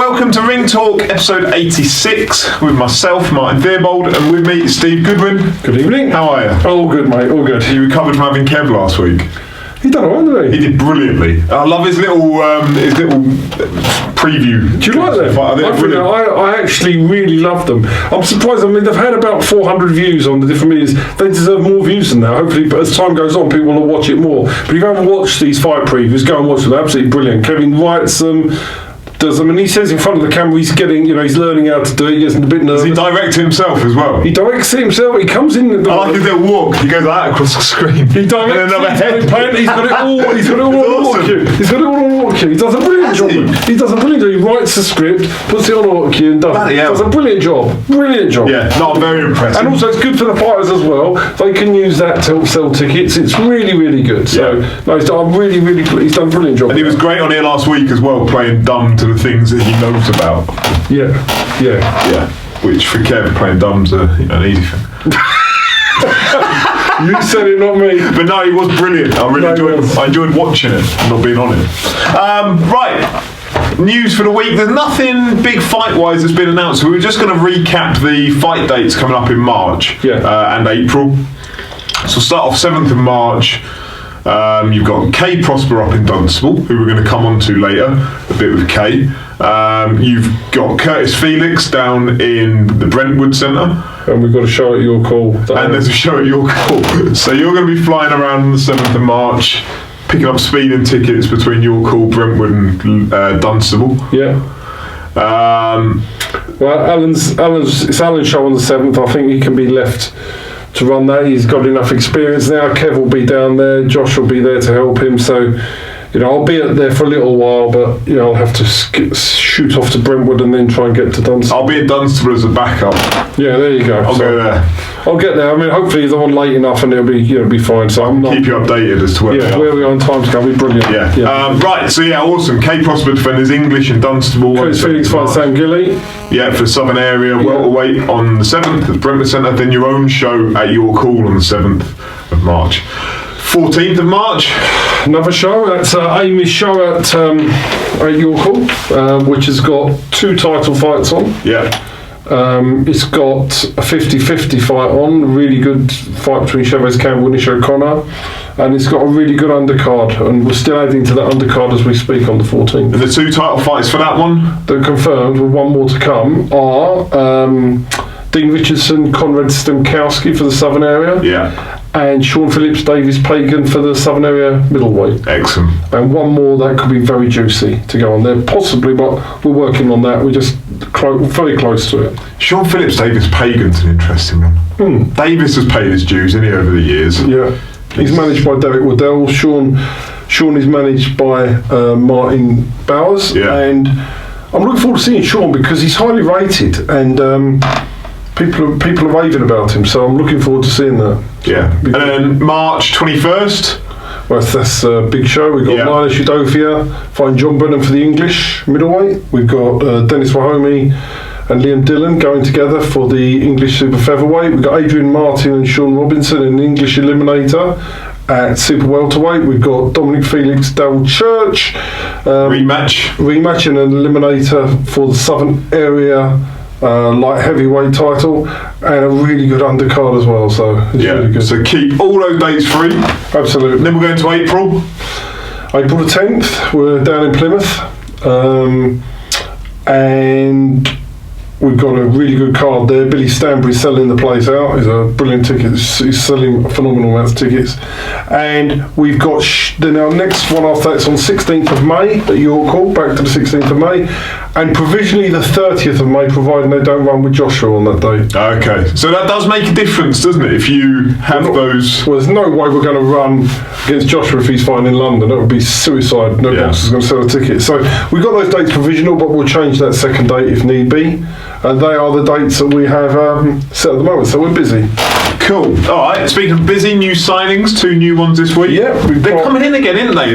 welcome to Ring Talk, episode 86, with myself, Martin Theobald, and with me, Steve Goodwin. Good evening. How are you? All good, mate, all good. You recovered from having Kev last week? He done alright, didn't He did brilliantly. I love his little preview. Do you like them? I actually really love them. I'm surprised. I mean, they've had about 400 views on the different medias. They deserve more views than that. Hopefully, but as time goes on, people will watch it more. But if you haven't watched these fight previews, go and watch them. They're absolutely brilliant. Kevin writes them. Does them, and he says in front of the camera he's getting, he's learning how to do it. He gets a bit nervous. Does he direct himself as well? He directs it himself. He comes in. I like his little walk. He goes like that across the screen. He directs it. He's got it all. He's got it all on auto cue. He's got it all on auto cue. He does a brilliant job. He does a brilliant job. He writes the script, puts it on auto cue, and does a brilliant job. Brilliant job. Yeah, no, I'm very impressed. And also, it's good for the fighters as well. They can use that to help sell tickets. It's really, really good. So, no, he's done he's done a brilliant job. And he was great on here last week as well, playing dumb to the things that he knows about. Yeah. Which for Kev, playing dumb's an easy thing. You said it, not me. But no, he was brilliant. I enjoyed watching it, not being on it. Right. News for the week. There's nothing big fight-wise that's been announced. So we were just going to recap the fight dates coming up in March and April. So we'll start off 7th of March. You've got Kay Prospere up in Dunstable, who we're going to come on to later, a bit with Kay. You've got Curtis Felix down in the Brentwood Centre. And we've got a show at Your Call. And there's a show at Your Call. So you're going to be flying around on the 7th of March, picking up speeding tickets between Your Call, Brentwood and Dunstable. Yeah. Well, it's Alan's show on the 7th. I think he can be left to run that. He's got enough experience now. Kev will be down there. Josh will be there to help him. So, I'll be there for a little while, but I'll have to shoot off to Brentwood and then try and get to Dunstable. I'll be at Dunstable as a backup. Yeah, there you go. I'll go there. I'll get there. I mean, hopefully they're on late enough and it'll be fine. So I'm not keep you updated as to where we are on time to go. It'll be brilliant. Yeah. Right. So awesome. Kay Prosper defenders English in Dunstable. Curtis Felix fights Sam Gilly. Yeah, for the Southern area welterweight on the 7th at the Brentwood Centre. Then your own show at Your Call on the 7th of March. 14th of March. Another show. That's Amy's show at Your Call, which has got 2 title fights on. Yeah. It's got a 50-50 fight on, a really good fight between Chavez Campbell and Nish O'Connor, and it's got a really good undercard, and we're still adding to that undercard as we speak on the 14th. And the 2 title fights for that one? That are confirmed, with one more to come, are Dean Richardson, Conrad Stemkowski for the Southern area. Yeah. And Sean Phillips, Davis Pagan for the Southern area middleweight. Excellent. And one more that could be very juicy to go on there, possibly, but we're working on that. We're just very close to it. Sean Phillips, Davis Pagan's an interesting one. Davis has paid his dues, isn't he, over the years? Yeah. He's managed by Derek Waddell. Sean is managed by Martin Bowers. Yeah. And I'm looking forward to seeing Sean because he's highly rated and people are raving about him, so I'm looking forward to seeing that. Yeah. And then March 21st. Well, that's a big show. We've got Lila Shudofia fighting John Brennan for the English middleweight. We've got Dennis Wahomey and Liam Dillon going together for the English super featherweight. We've got Adrian Martin and Sean Robinson in the English eliminator at super welterweight. We've got Dominic Felix, Darryl Church. Rematch and an eliminator for the Southern area light heavyweight title, and a really good undercard as well, so it's really good. So keep all those dates free. Absolutely. And then we're going to April the 10th, we're down in Plymouth, and we've got a really good card there. Billy Stanbury's selling the place out. He's a brilliant ticket. He's selling a phenomenal amount of tickets. And we've got then our next one after that's on 16th of May at Your Call, back to the 16th of May. And provisionally the 30th of May, providing they don't run with Joshua on that day. Okay. So that does make a difference, doesn't it, if you have those... Well, there's no way we're going to run against Joshua if he's fighting in London. That would be suicide. No box is going to sell a ticket. So we've got those dates provisional, but we'll change that second date if need be. And they are the dates that we have set at the moment, so we're busy. Cool. All right, speaking of busy, new signings, 2 new ones this week. Yeah. They're coming in again, aren't they?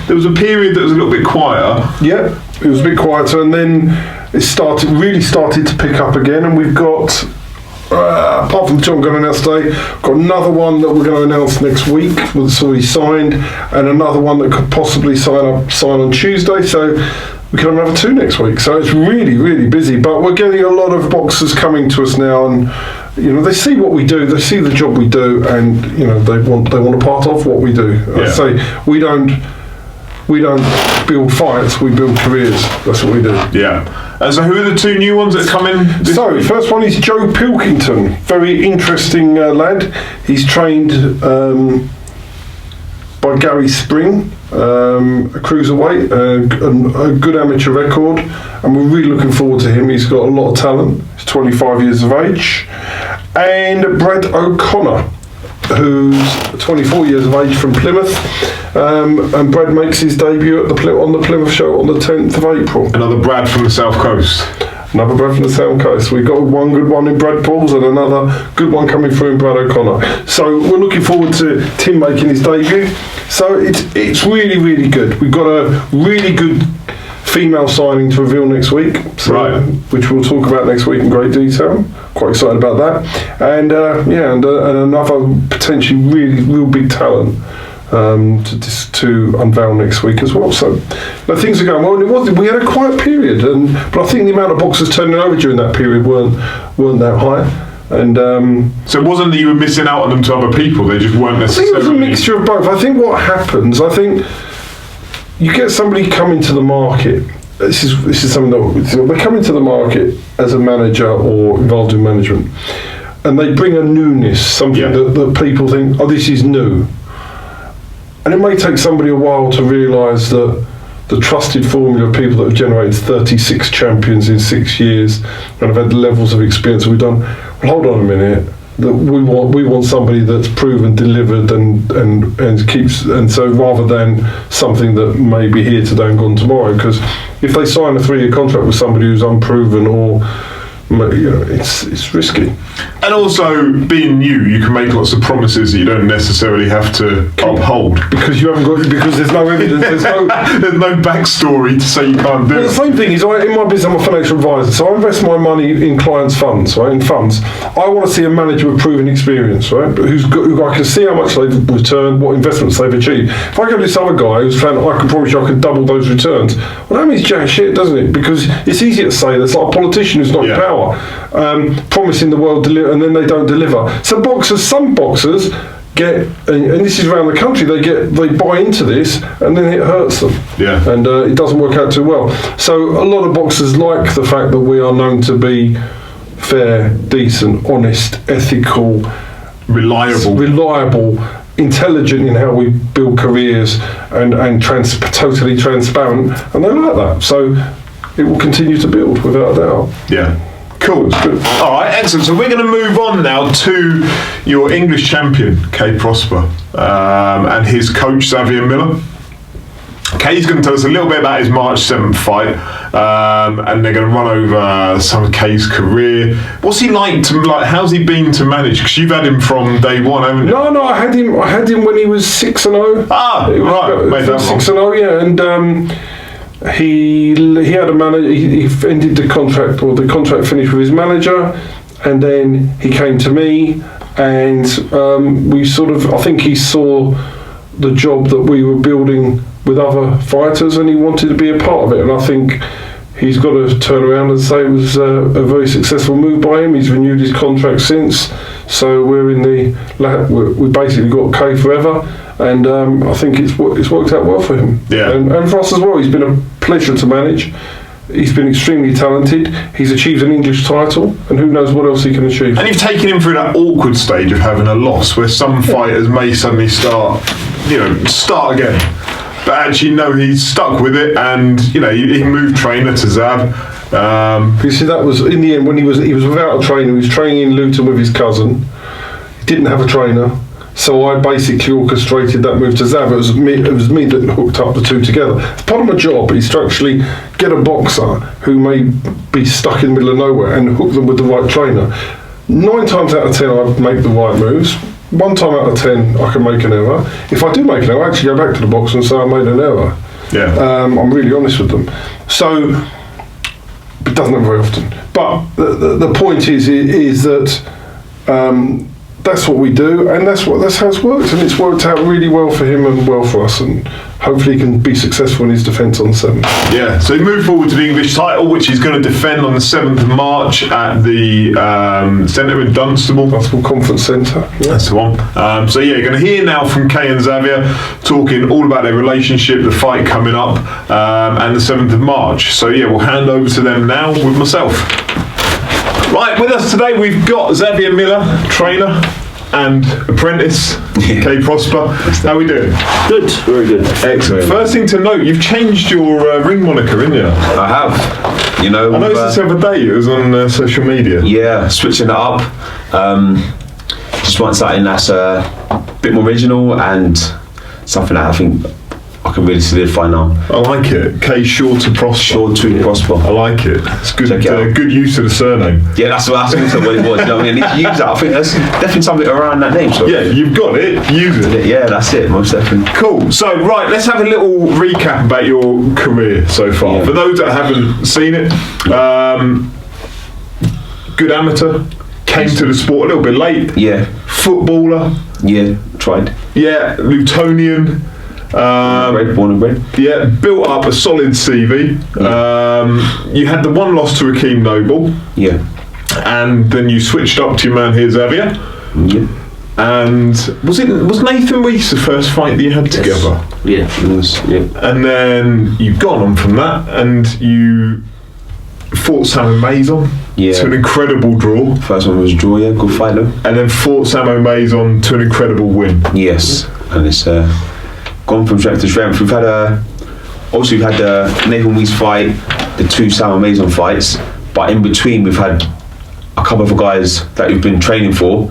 There was a period that was a little bit quieter. Yeah, it was a bit quieter, and then it really started to pick up again, and we've got, apart from the job I'm going to announce today, got another one that we're going to announce next week that's already signed, and another one that could possibly sign on Tuesday, so we could have another 2 next week. So it's really, really busy. But we're getting a lot of boxers coming to us now, and they see what we do, they see the job we do, and they want a part of what we do. I say we don't build fights, we build careers. That's what we do. Yeah. So who are the 2 new ones that come in this week? First one is Joe Pilkington. Very interesting lad. He's trained by Gary Spring, a cruiserweight, a good amateur record, and we're really looking forward to him. He's got a lot of talent. He's 25 years of age. And Brad O'Connor, who's 24 years of age, from Plymouth, and Brad makes his debut on the Plymouth show on the 10th of April. Another Brad from the South Coast. Another Brad from the South Coast. We've got one good one in Brad Pauls and another good one coming through in Brad O'Connor. So we're looking forward to Tim making his debut. So it's really, really good. We've got a really good female signing to reveal next week, which we'll talk about next week in great detail. Quite excited about that. And and another potentially really real big talent to unveil next week as well. So things are going well. And we had a quiet period, but I think the amount of boxers turning over during that period weren't that high. And so it wasn't that you were missing out on them to other people; they just weren't necessarily. I think it was a mixture of both. I think what happens, you get somebody coming to the market. This is something that they come into the market as a manager or involved in management, and they bring a newness, something that people think, this is new. And it may take somebody a while to realise that the trusted formula of people that have generated 36 champions in 6 years and have had levels of experience that we've done. Well, hold on a minute. That we want somebody that's proven, delivered, and keeps. And so rather than something that may be here today and gone tomorrow, because if they sign a 3-year contract with somebody who's unproven or it's risky. And also, being new, you can make lots of promises that you don't necessarily have to uphold because there's no evidence. There's no backstory to say you can't do it. The same thing is, in my business, I'm a financial advisor, so I invest my money in clients' funds. Right, in funds, I want to see a manager with proven experience, right? Who I can see how much they've returned, what investments they've achieved. If I go to this other guy who's found I can promise you I can double those returns, well, that means jack shit, doesn't it? Because it's easy to say that's like a politician who's not in power. Promising the world deliver and then they don't deliver. So some boxers get, and this is around the country, they buy into this and then it hurts them. Yeah. And it doesn't work out too well. So a lot of boxers like the fact that we are known to be fair, decent, honest, ethical, reliable, intelligent in how we build careers and totally transparent, and they like that. So it will continue to build without a doubt. Yeah. Cool. All right, excellent. So we're going to move on now to your English champion, Kay Prospere, and his coach, Xavier Miller. Kay's going to tell us a little bit about his March 7th fight, and they're going to run over some of Kay's career. What's he like how's he been to manage? Because you've had him from day one, haven't you? No, I had him when he was 6-0. Right. Made that 6-0, yeah, and he had a manager. He ended the contract, or the contract finished with his manager, and then he came to me, and we I think he saw the job that we were building with other fighters, and he wanted to be a part of it. And I think he's got to turn around and say it was a very successful move by him. He's renewed his contract since, so we're in we basically got K forever. And I think it's worked out well for him. Yeah. And for us as well. He's been a pleasure to manage. He's been extremely talented. He's achieved an English title, and who knows what else he can achieve. And you've taken him through that awkward stage of having a loss, where some fighters may suddenly start again. But actually, no, he's stuck with it, and he moved trainer to Zav. You see, that was in the end when he was without a trainer. He was training in Luton with his cousin. He didn't have a trainer. So I basically orchestrated that move to Xavier. It was me that hooked up the two together. Part of my job is to actually get a boxer who may be stuck in the middle of nowhere and hook them with the right trainer. 9 times out of 10 I make the right moves. 1 time out of 10 I can make an error. If I do make an error, I actually go back to the boxer and say I made an error. Yeah. I'm really honest with them. So it doesn't happen very often. But the point is that that's what we do, and that's how it's worked, and it's worked out really well for him and well for us, and hopefully he can be successful in his defence on the 7th. Yeah, so he moved forward to the English title, which he's going to defend on the 7th of March at the centre in Dunstable. Dunstable Conference Centre. Yeah. That's the one. So yeah, you're going to hear now from Kay and Xavier talking all about their relationship, the fight coming up, and the 7th of March. So yeah, we'll hand over to them now with myself. Right, with us today we've got Xavier Miller, trainer and apprentice, Kay Prospere. How are we doing? Good, very good. Excellent. First thing to note, you've changed your ring moniker, haven't you? I have. You know, I noticed this the other day, it was on social media. Yeah, switching it up. Just want something that's a bit more original and something that I think I can really solidify now. I like it. K Sure to Prosper. Sure to prosper. I like it. It's good. Check it out. Good use of the surname. Yeah, that's also what it was. You know what I mean? I need to use that. I think there's definitely something around that name. So. Yeah, you've got it. Use it. Yeah, that's it. Most definitely. Cool. So, right, let's have a little recap about your career so far. Yeah. For those that haven't seen it, good amateur, came to the sport a little bit late. Yeah. Footballer. Yeah, tried. Yeah, Lutonian. Born and bred. Yeah, built up a solid CV. You had the one loss to Akeem Noble. Yeah. And then you switched up to your man here, Xavier. Yeah. And was Nathan Weiss the first fight that you had together? Yeah, it was. Yeah. And then you've gone on from that, and you fought Sam Mason to an incredible draw. First one was a draw, yeah, good fight though. And then fought Sam Mason to an incredible win. Yes, and it's gone from strength to strength. We've had the Nathan Weiss fight, the 2 Sam Mason fights, but in between we've had a couple of guys that we've been training for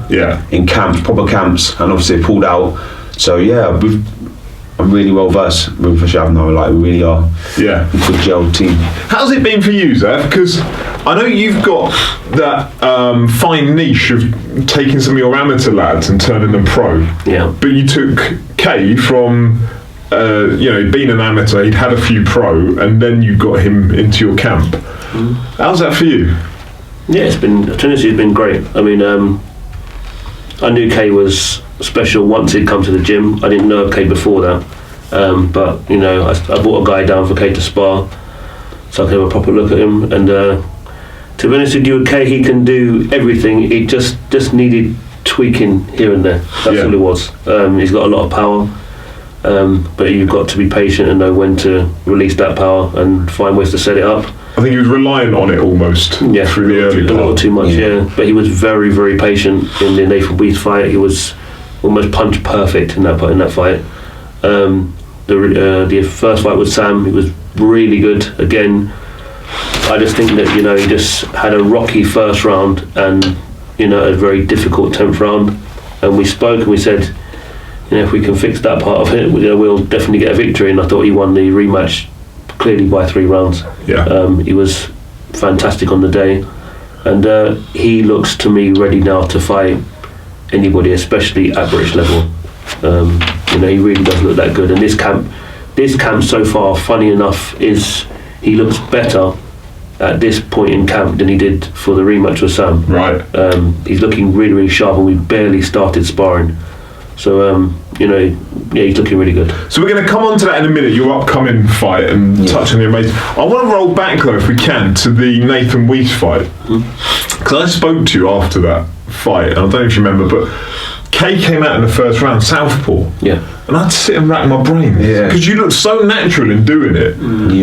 in camps, proper camps, and obviously they pulled out. So yeah, I'm really well versed with Shav now. Like, we really are. Yeah, a good gel team. How's it been for you, Zev? Because I know you've got that fine niche of taking some of your amateur lads and turning them pro. Yeah. But you took Kay from, being an amateur, he'd had a few pro, and then you got him into your camp. How's that for you? Yeah, Tennessee's been great. I mean, I knew Kay was special once he'd come to the gym. I didn't know of Kay before that, but I brought a guy down for Kay to spar, so I could have a proper look at him. And to be honest with you, Kay, he can do everything. He just needed tweaking here and there. That's all it was. He's got a lot of power, but you've got to be patient and know when to release that power and find ways to set it up. I think he was relying on it almost through the early part. A little too much, yeah. But he was very, very patient in the Nathan Weiss fight. He was almost punch perfect in that fight. The first fight with Sam, he was really good. Again, I just think that he just had a rocky first round and a very difficult 10th round. And we spoke and we said, if we can fix that part of it, we'll definitely get a victory. And I thought he won the rematch clearly by 3 rounds. Yeah. He was fantastic on the day, and he looks to me ready now to fight anybody, especially at British level. He really does look that good. And this camp so far, funny enough, is he looks better at this point in camp than he did for the rematch with Sam. Right. He's looking really, really sharp, and we barely started sparring. So, he's looking really good. So we're going to come on to that in a minute, your upcoming fight, and touch on the amazing. I want to roll back, though, if we can, to the Nathan Weiss fight. Because I spoke to you after that fight, and I don't know if you remember, but Kay came out in the first round, southpaw. Yeah. And I had to sit and rack my brains. Because you look so natural in doing it.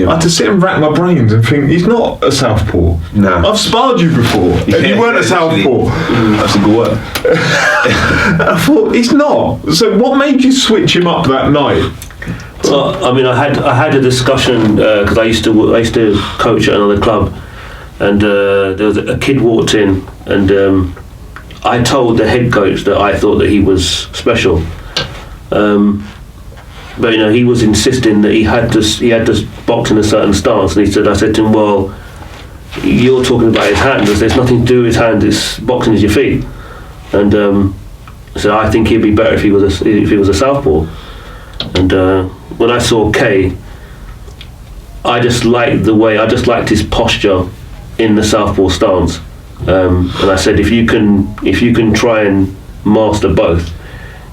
I had to sit and rack my brains and think, he's not a southpaw. No. I've sparred you before, and you weren't a southpaw. That's a good work. I thought, he's not. So what made you switch him up that night? Well, I mean, I had a discussion, because I used to coach at another club, and there was a kid walked in, and I told the head coach that I thought that he was special. But he was insisting that he had to box in a certain stance, and I said to him, well, you're talking about his hands. There's nothing to do with his hands. It's boxing is your feet. And so I think he'd be better if he was a southpaw. And when I saw Kay, I just liked his posture in the southpaw stance. And I said, if you can try and master both,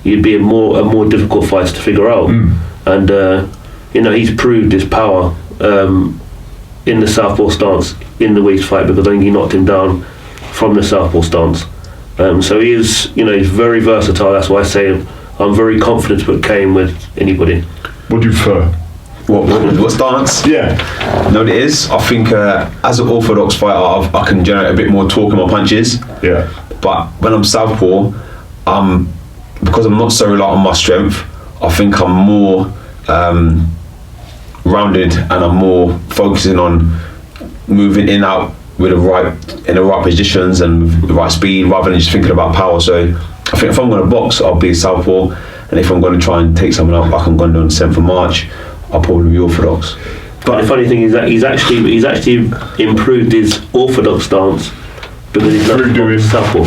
you'd be a more difficult fight to figure out. And he's proved his power in the southpaw stance in the Weiss fight, because I think he knocked him down from the southpaw stance. So he is, he's very versatile. That's why I say I'm very confident to put Kane with anybody. What do you prefer? What stance? Yeah. No, it is. I think as an orthodox fighter, I can generate a bit more torque in my punches. Yeah. But when I'm southpaw, because I'm not so reliant on my strength, I think I'm more rounded, and I'm more focusing on moving in and out with in the right positions and the right speed, rather than just thinking about power. So I think if I'm going to box, I'll be southpaw, and if I'm going to try and take someone out like I'm going to do on the 7th of March, I'll probably be orthodox. But the funny thing is that he's actually improved his orthodox stance because he's not doing southpaw.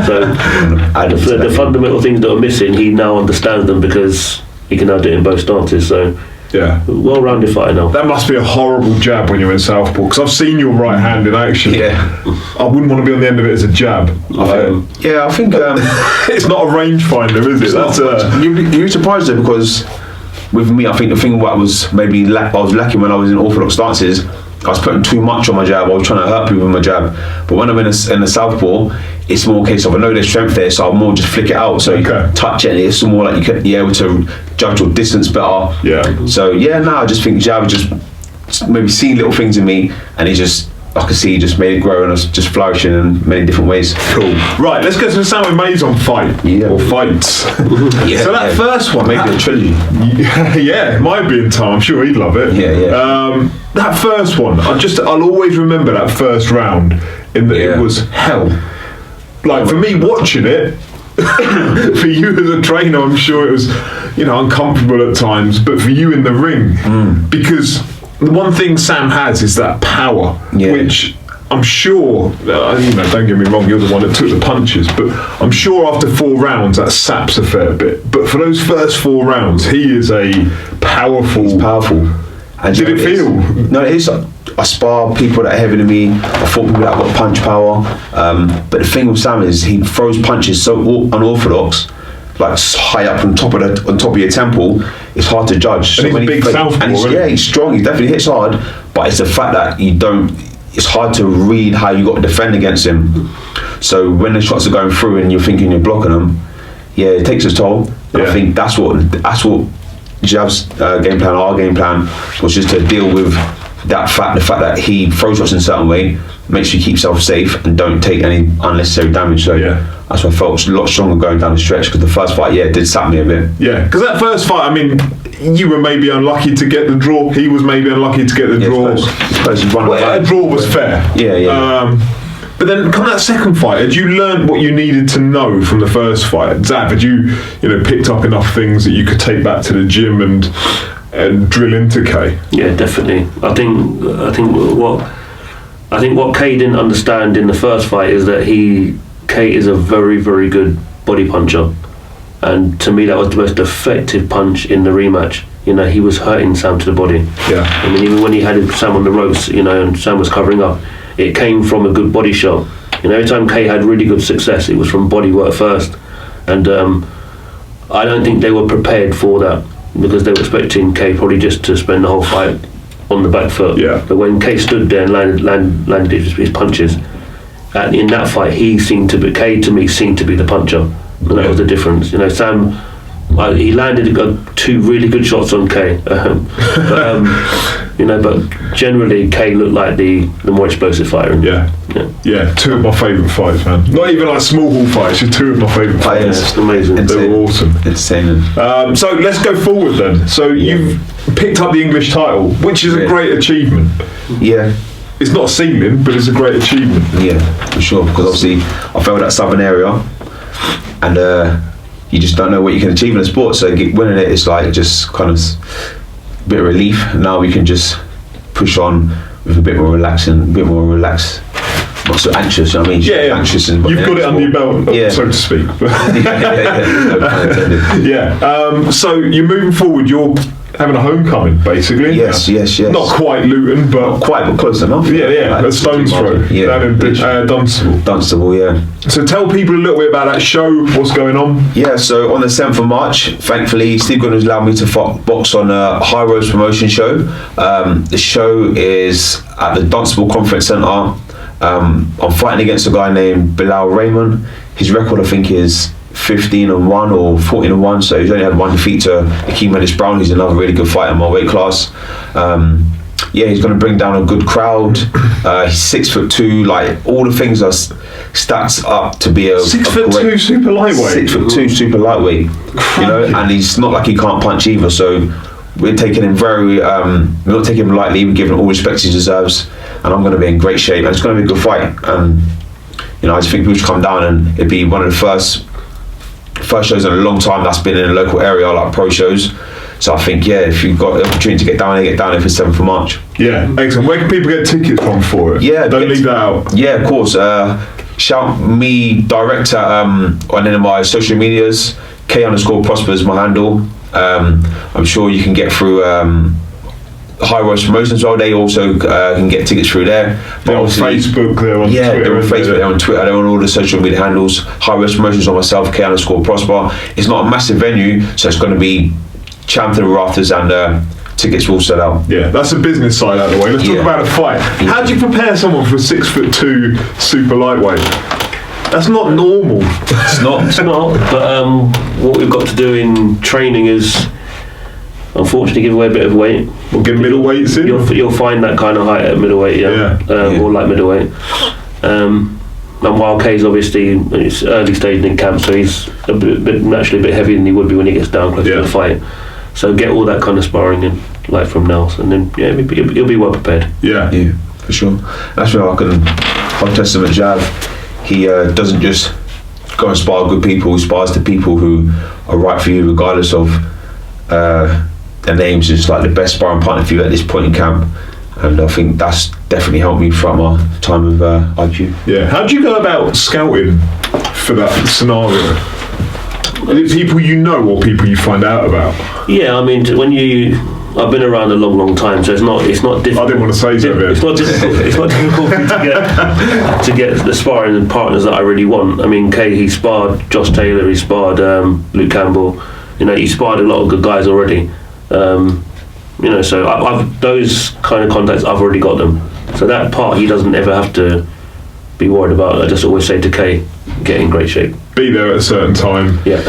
So the fundamental things that are missing, he now understands them because he can now do it in both stances. So yeah, well-rounded fighter now. That must be a horrible jab when you're in southpaw, because I've seen your right hand in action. Yeah, I wouldn't want to be on the end of it as a jab. I think it's not a rangefinder, is it? That's you're surprised though, because with me, I think the thing what was maybe I was lacking when I was in orthodox stances, I was putting too much on my jab. I was trying to hurt people with my jab. But when I'm in the southpaw, it's more a case of I know there's strength there, so I'll more just flick it out. So you can touch it, and it's more like you're able to judge your distance better. Yeah. So I just think jab just maybe seeing little things in me, and I could see he just made it grow, and I was just flourishing in many different ways. Cool. Right, let's get some Sam and Mays on fight. Yeah. Or fights. Yeah, so that first one, maybe a trilogy. Yeah, it might be in time. I'm sure he'd love it. Yeah. That first one, I'll always remember that first round in that it was hell. Like for me watching it, for you as a trainer, I'm sure it was, uncomfortable at times. But for you in the ring, because the one thing Sam has is that power, which I'm sure, don't get me wrong, you're the one that took the punches, but I'm sure after 4 rounds that saps a fair bit. But for those first 4 rounds, he is a powerful. He's powerful. And did it feel? No, it is. I spar people that are heavier than me. I fought people that have got punch power. But the thing with Sam is he throws punches so unorthodox, like high up on top of your temple. It's hard to judge. And he's a big southpaw, he's strong. He definitely hits hard, but it's the fact that it's hard to read how you got to defend against him. So when the shots are going through and you're thinking you're blocking them, it takes its toll. And I think that's what Jav's game plan, our game plan, was just to deal with the fact that he throws shots in a certain way, makes sure you keep yourself safe and don't take any unnecessary damage. So that's why I felt a lot stronger going down the stretch, because the first fight, it did sap me a bit. Yeah, because that first fight, you were maybe unlucky to get the draw. He was maybe unlucky to get the draw. A draw was fair. But then come that second fight, had you learned what you needed to know from the first fight? Zav, had you picked up enough things that you could take back to the gym and drill into Kay? Yeah, definitely. I think what Kay didn't understand in the first fight is that Kay is a very, very good body puncher, and to me that was the most effective punch in the rematch. He was hurting Sam to the body. Yeah. Even when he had Sam on the ropes, and Sam was covering up, it came from a good body shot. Every time Kay had really good success, it was from body work first, and I don't think they were prepared for that, because they were expecting Kay probably just to spend the whole fight on the back foot. Yeah. But when Kay stood there and landed his punches, in that fight, Kay to me seemed to be the puncher, and that was the difference. Sam, he landed 2 really good shots on Kay, but generally Kay looked like the more explosive fighter. Yeah, 2 of my favourite fights, man. Not even like small hall fights, just 2 of my favourite fights. It's amazing. They were awesome. Entertaining. So let's go forward then. So you've picked up the English title, which is a great achievement. Yeah. It's not a ceiling, but it's a great achievement. Yeah, for sure, because obviously I felt that southern area, and you just don't know what you can achieve in a sport, so winning it is like just kind of a bit of relief. Now we can just push on with a bit more relaxed not so anxious. You know what I mean? Yeah. Anxious and You've got it under your belt, so to speak. No pun intended. Yeah. So you're moving forward. You're having a homecoming, basically. Yes. Not quite Luton, but Not quite, but close enough. yeah. Like A stone's throw. Yeah. Down in Dunstable. Dunstable, yeah. So tell people a little bit about that show. What's going on? Yeah, so on the 7th of March, thankfully, Steve Goodwin has allowed me to box on a High Roads promotion show. The show is at the Dunstable Conference Centre. I'm fighting against a guy named Bilal Raymond. His record, I think, is 15-1 or 14-1, so he's only had one defeat to Akeem Ellis-Brown, who's another really good fighter in my weight class. He's going to bring down a good crowd. He's 6'2", like all the things are stats up to be a 6'2" super lightweight. 6'2" super lightweight. You know, and he's not like he can't punch either. So we're taking him we're not taking him lightly. We're giving him all respect he deserves, and I'm going to be in great shape. And it's going to be a good fight. And you know, I just think people should come down, and it'd be one of the first shows in a long time that's been in a local area, like pro shows. So I think, if you've got the opportunity to get down there for 7th of March. Yeah, excellent. Where can people get tickets from for it? Yeah, don't leave that out. Yeah, of course. Shout me direct on any of my social medias. K_Prospere is my handle. I'm sure you can get through High Roads Promotions as well. They also can get tickets through there. They're on Facebook, they're on Twitter. They're on Facebook, they're on Twitter, they're on all the social media handles. High Roads Promotions on myself, K_Prospere. It's not a massive venue, so it's going to be champ to the rafters, and tickets will sell out. Yeah, that's the business side out of the way. Let's talk about a fight. How do you prepare someone for a 6'2" super lightweight? That's not normal. It's not. It's not. But what we've got to do in training is, unfortunately, give away a bit of weight. We'll get middleweights in. You'll find that kind of height at middleweight, or like middleweight. And while Kay's obviously it's early stage in camp, so he's naturally a bit heavier than he would be when he gets down close to the fight. So get all that kind of sparring in, like from now, and then he'll be well prepared. Yeah, for sure. That's where I can testament Jav. He doesn't just go and spar good people. He spars the people who are right for you, regardless of their names. Is like the best sparring partner for you at this point in camp. And I think that's definitely helped me throughout my time with IQ. Yeah. How do you go about scouting for that scenario? Is it people you know or people you find out about? Yeah, I mean, I've been around a long time, so it's not difficult. I didn't want to say so. It's not difficult. It's not difficult to get the sparring and partners that I really want. I mean, Kay, he sparred Josh Taylor, he sparred Luke Campbell. You know, he sparred a lot of good guys already. You know, so I've those kind of contacts, I've already got them. So that part he doesn't ever have to be worried about. I just always say to Kay, get in great shape. Be there at a certain time. Yeah.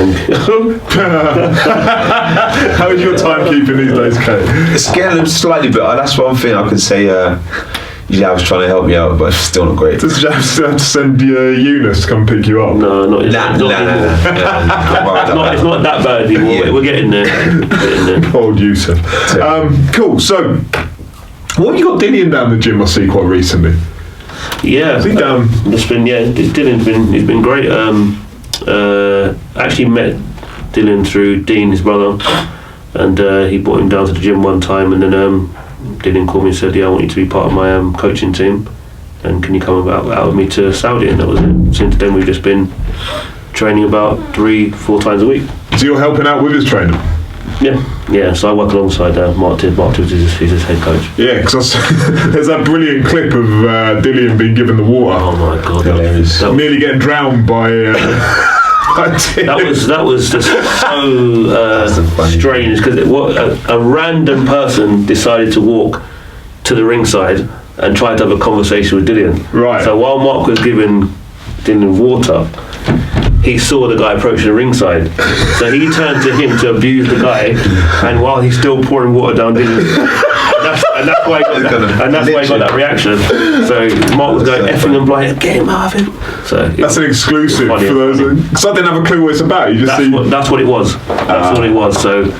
How is your timekeeping these days, Kay? It's getting slightly better. That's one thing I could say. Jav's trying to help me out, but it's still not great. Does Jav still have to send Eunice to come pick you up? No, not anymore. It's not that bad anymore. Yeah. We're getting there. Old Yusuf. Cool. So, what have you got Dillian down the gym? I see quite recently. Yeah, I think Dylan's been great. Actually met Dylan through Dean, his brother, and he brought him down to the gym one time, and then Dylan called me and said, I want you to be part of my coaching team, and can you come out with me to Saudi? And that was it. Since then we've just been training about 3-4 times a week. So you're helping out with his training? Yeah. So I work alongside Mark Tibbs. Mark Tibbs is his head coach. Yeah, because there's that brilliant clip of Dillian being given the water. Oh my God! Nearly getting drowned by. That was just so strange, because a random person decided to walk to the ringside and try to have a conversation with Dillian. Right. So while Mark was giving Dylan water, he saw the guy approaching the ringside. So he turned to him to abuse the guy, and while he's still pouring water down Dylan. And that's why he got that reaction. So Mark was going effing and blinding, get him out of him. So that's an exclusive for those, because I didn't have a clue what it's about. That's what it was. That's what it was. So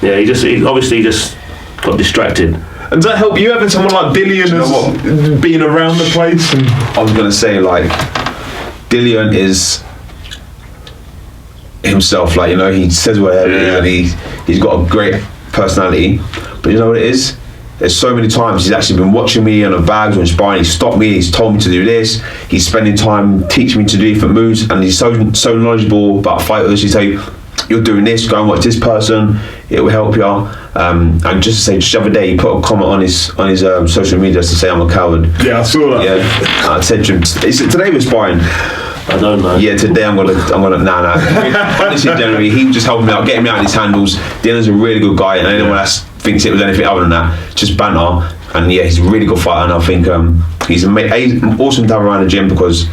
yeah, he obviously just got distracted. And does that help you having someone like Dillian as being around the place? And I was gonna say, like, Dillian is himself. Like, you know, he says whatever, and he's got a great personality. But you know what it is? there's so many times he's actually been watching me on the bags or in sparring. He's stopped me. He's told me to do this. He's spending time teaching me to do different moves, and he's so knowledgeable about fighters. He say, "You're doing this. Go and watch this person. It will help you." And just to say, just the other day, he put a comment on his social media to say I'm a coward. Yeah, I saw that. Yeah, I said to him, today we're sparring. I don't know. Yeah, today I'm gonna honestly, generally, he just helped me out, getting me out of these handles. Dylan's a really good guy, and anyone else thinks it was anything other than that, just banter. And yeah, he's a really good fighter, and I think he's awesome to have around the gym because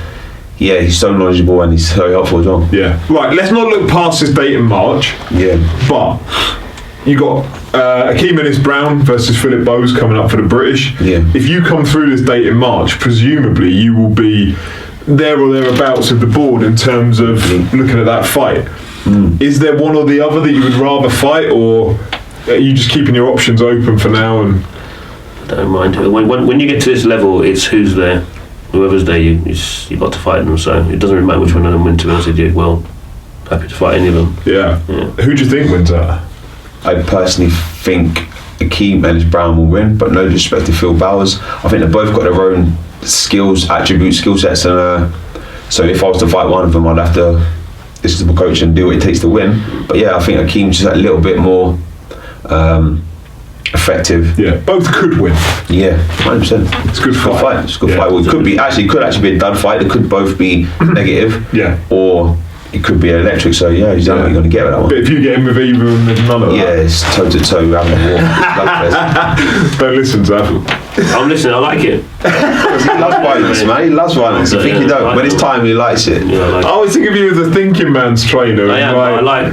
he's so knowledgeable and he's so helpful as well. Yeah. Right, let's not look past this date in March. Yeah. But you got Akeem Ennis-Brown versus Philip Bowes coming up for the British. Yeah. If you come through this date in March, presumably you will be there or thereabouts of the board in terms of looking at that fight. Is there one or the other that you would rather fight, or are you just keeping your options open for now? And I don't mind. When you get to this level, it's who's there. Whoever's there, you got to fight them. So it doesn't really matter which one of them win. To be honest with you, well, happy to fight any of them. Yeah. Who do you think wins that? I personally think Akeem Ennis-Brown will win, but no disrespect to Phil Bowers. I think they've both got their own skills, attributes, skill sets, and so if I was to fight one of them, I'd have to listen to my coach and do what it takes to win. But yeah, I think Akeem's just a little bit more effective. Yeah, both could win. Yeah, 100%. It's a good fight. It's a good fight. Well, it could actually be a dud fight. It could both be negative. Yeah. Or it could be electric. So yeah, you don't know what you're going to get with that one. But if you get in with either and none of that. Yeah, it's toe to toe having a war. Don't listen, Zav. I'm listening. I like it. He loves violence, man. He loves violence. I think you don't. When it's time, he likes it. Yeah, I always think of you as a thinking man's trainer. I am. I like.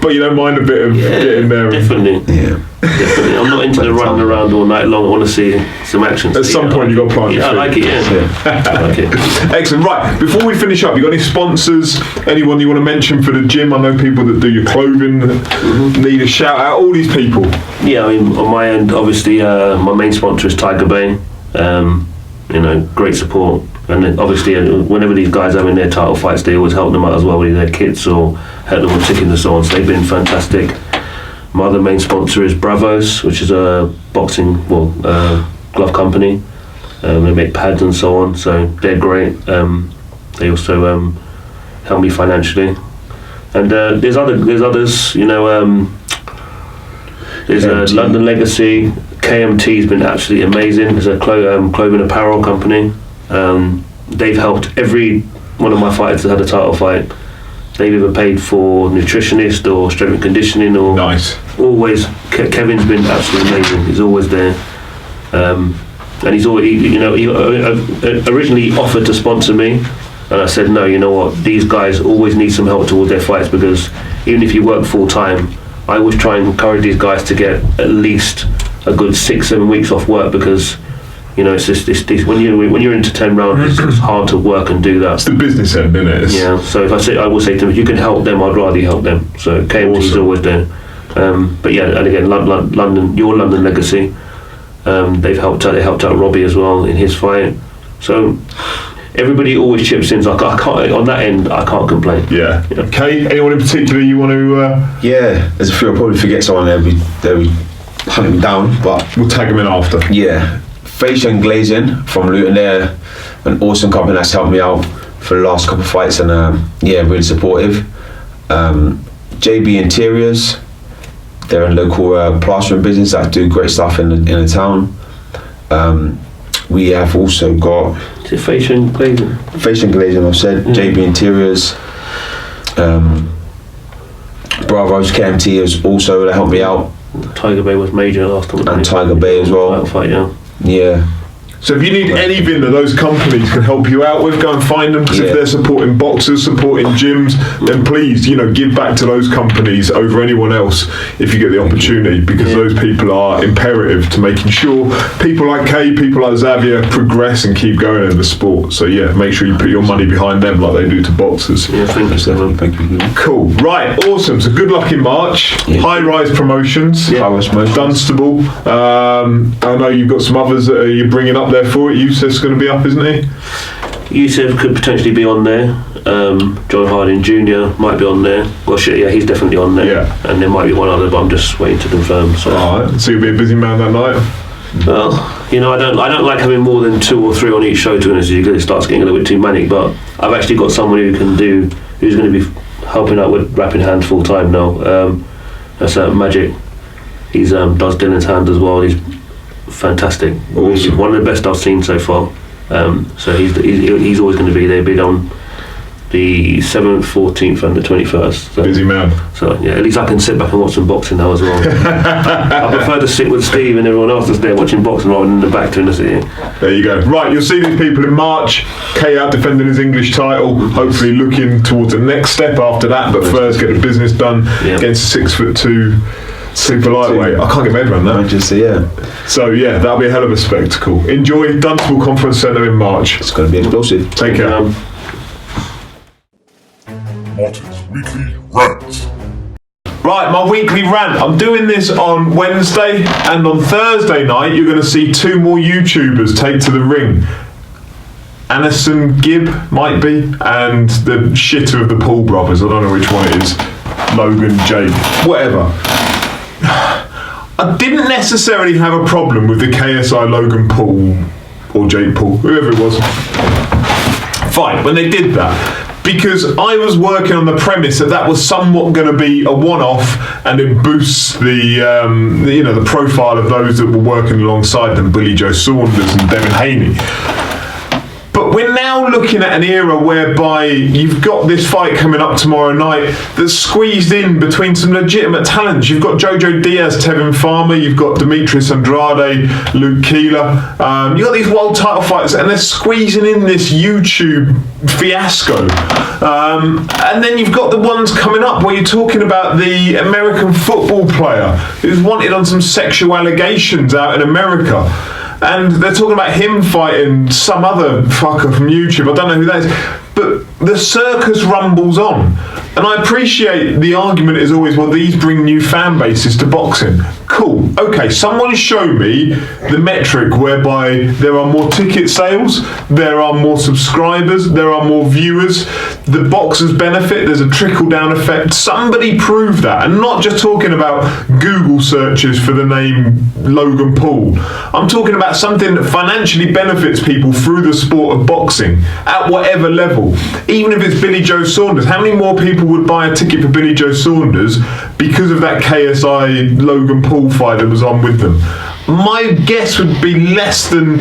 But you don't mind a bit of getting there. Definitely. Yeah. Definitely. I'm not into the running around all night long. I want to see some action. At some point, you've got to plant your feet. I like it, I like it. Excellent. Right, before we finish up, you got any sponsors? Anyone you want to mention for the gym? I know people that do your clothing need a shout out. All these people. Yeah, I mean, on my end, obviously, my main sponsor is Tiger Bay. Great support. And then obviously, whenever these guys are in their title fights, they always help them out as well with their kits or help them with tickets and so on. So they've been fantastic. My other main sponsor is Bravos, which is a boxing glove company. They make pads and so on, so they're great. They also help me financially. And there's others. There's London Legacy. KMT's been absolutely amazing. There's a clothing apparel company. They've helped every one of my fighters that had a title fight. They've either paid for nutritionist or strength and conditioning or nice. Always. Kevin's been absolutely amazing. He's always there, and he's always he originally offered to sponsor me, and I said no. You know what? These guys always need some help towards their fights because even if you work full time, I always try and encourage these guys to get at least a good 6-7 weeks off work because. It's just when you're into 10 rounds, it's hard to work and do that. It's the business end, isn't it? Yeah. So I will say to them, if you can help them, I'd rather you help them. So KMT's always there. But yeah, and again, London, your London Legacy, they've helped out. They helped out Robbie as well in his fight. So everybody always chips in. So I can't on that end. I can't complain. Yeah. Okay. Anyone in particular you want to? Yeah, there's a few. I'll probably forget someone. They'll be hunting me down, but we'll tag them in after. Yeah. Fashion Glazing from Luton, they're an awesome company that's helped me out for the last couple of fights and really supportive. JB Interiors, they're a local plastering business that do great stuff in the town. We have also got is it Fashion Glazing? Fashion Glazing, I've said. JB Interiors, Bravo's KMT is also to help me out. Tiger Bay was major last time. And Tiger Bay as well. Fight, yeah. Yeah. So if you need anything that those companies can help you out with, go and find them. Because if they're supporting boxers, supporting gyms, then please, give back to those companies over anyone else if you get the opportunity. Because those people are imperative to making sure people like Kay, people like Xavier progress and keep going in the sport. So make sure you put your money behind them like they do to boxers. Yeah, thank you so much. Thank you. Cool. Right, awesome. So good luck in March. Yeah. High Rise Promotions. Yeah. Dunstable. I know you've got some others that you're bringing up there for it. Yusuf's going to be up, isn't he? Yusuf could potentially be on there. John Harding Jr. might be on there. Well, he's definitely on there. Yeah. And there might be one other, but I'm just waiting to confirm. So. Alright, so you'll be a busy man that night? Well, I don't like having more than 2 or 3 on each show, to be honest with you, because it starts getting a little bit too manic. But I've actually got someone who's going to be helping out with Rapping Hands full time now. That's Magic. He's does Dylan's hand as well. He's fantastic. Awesome. One of the best I've seen so far. So he's always going to be there. Bid on the 7th, 14th and the 21st. So, busy man. So yeah, at least I can sit back and watch some boxing now as well. I prefer to sit with Steve and everyone else that's there watching boxing rather than in the back doing the sitting. There you go. Right, you'll see these people in March. K out defending his English title, hopefully looking towards the next step after that, but first get the business done against a 6'2" super lightweight. I can't get my head around that. So yeah, that'll be a hell of a spectacle. Enjoy Dunstable Conference Centre in March. It's going to be explosive. Take care. Martin's Weekly Rant. Right, my weekly rant. I'm doing this on Wednesday, and on Thursday night you're going to see 2 more YouTubers take to the ring. Anison Gibb might be, and the shitter of the Paul brothers. I don't know which one it is. Logan, Jake, whatever. I didn't necessarily have a problem with the KSI Logan Paul or Jake Paul, whoever it was, fight when they did that, because I was working on the premise that was somewhat going to be a one-off, and it boosts the profile of those that were working alongside them, Billy Joe Saunders and Devin Haney. But we're now looking at an era whereby you've got this fight coming up tomorrow night that's squeezed in between some legitimate talents. You've got Jojo Diaz, Tevin Farmer, you've got Demetrius Andrade, Luke Keeler. You've got these world title fights, and they're squeezing in this YouTube fiasco. And then you've got the ones coming up where you're talking about the American football player who's wanted on some sexual allegations out in America. And they're talking about him fighting some other fucker from YouTube. I don't know who that is. But the circus rumbles on. And I appreciate the argument is always, well, these bring new fan bases to boxing. Cool. Okay, someone show me the metric whereby there are more ticket sales, there are more subscribers, there are more viewers, the boxers benefit, there's a trickle-down effect. Somebody prove that. And not just talking about Google searches for the name Logan Paul. I'm talking about something that financially benefits people through the sport of boxing at whatever level. Even if it's Billy Joe Saunders, how many more people would buy a ticket for Billy Joe Saunders because of that KSI Logan Paul fight that was on with them? My guess would be less than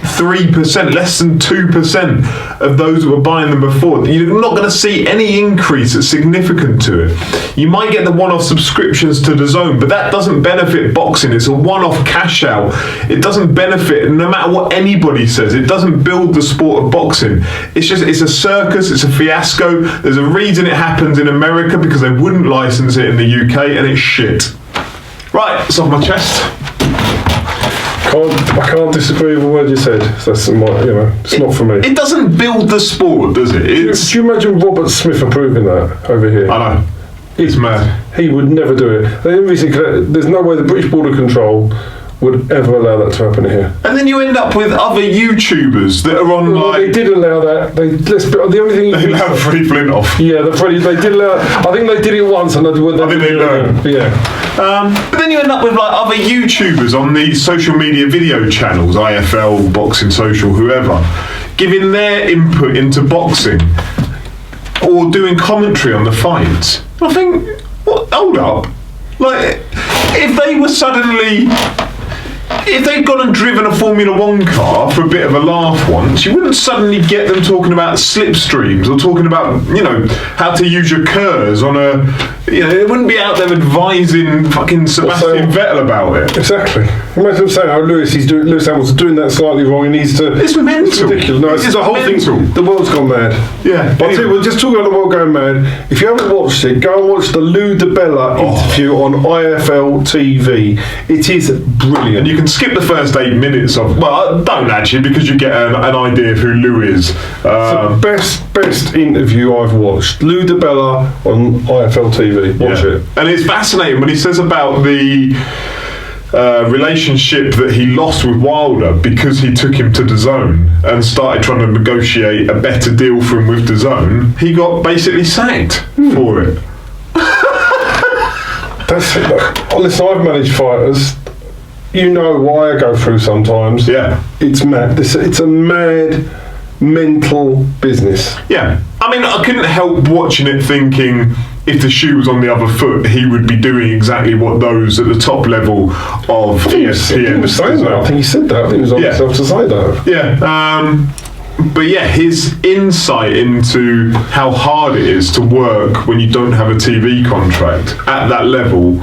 3%, less than 2% of those that were buying them before. You're not going to see any increase that's significant to it. You might get the one-off subscriptions to DAZN, but that doesn't benefit boxing. It's a one-off cash out. It doesn't benefit, no matter what anybody says. It doesn't build the sport of boxing. It's a circus. It's a fiasco. There's a reason it happens in America, because they wouldn't license it in the UK, and it's shit. Right, it's off my chest. I can't disagree with a word you said. That's it's not for me. It doesn't build the sport, does it? Do you imagine Robert Smith approving that over here? I know. It's mad. He would never do it. There's no way the British Border Control would ever allow that to happen here. And then you end up with other YouTubers that are on they did allow that. The only thing they allowed Freddie Flint off. Yeah, they did allow. I think they did it once, and I think they learned. Yeah. But then you end up with other YouTubers on these social media video channels, IFL, Boxing Social, whoever, giving their input into boxing or doing commentary on the fights. I think, hold up, if they were suddenly. If they'd gone and driven a Formula 1 car for a bit of a laugh once, you wouldn't suddenly get them talking about slipstreams or talking about, how to use your KERS on a... they wouldn't be out there advising fucking Sebastian Vettel about it. Exactly. Imagine them saying, Lewis Hamilton's doing that slightly wrong, he needs to... It's mental. It's ridiculous. No, it's the whole mental thing. The world's gone mad. Yeah. But we'll just talk about the world going mad. If you haven't watched it, go and watch the Lou DiBella interview on IFL TV. It is brilliant. And you can skip the first 8 minutes of... Well, don't actually, because you get an idea of who Lou is. It's the best interview I've watched. Lou DiBella on IFL TV. Watch it. And it's fascinating when he says about the relationship that he lost with Wilder because he took him to DAZN and started trying to negotiate a better deal for him with DAZN. He got basically sacked for it. That's it. Listen, I've managed fighters. you know what I go through sometimes. Yeah. It's mad. It's a mad, mental business. Yeah. I mean, I couldn't help watching it thinking if the shoe was on the other foot, he would be doing exactly what those at the top level of ESPN. He was saying that. I think he said that. I think he was on himself to say that. Yeah. But yeah, his insight into how hard it is to work when you don't have a TV contract at that level,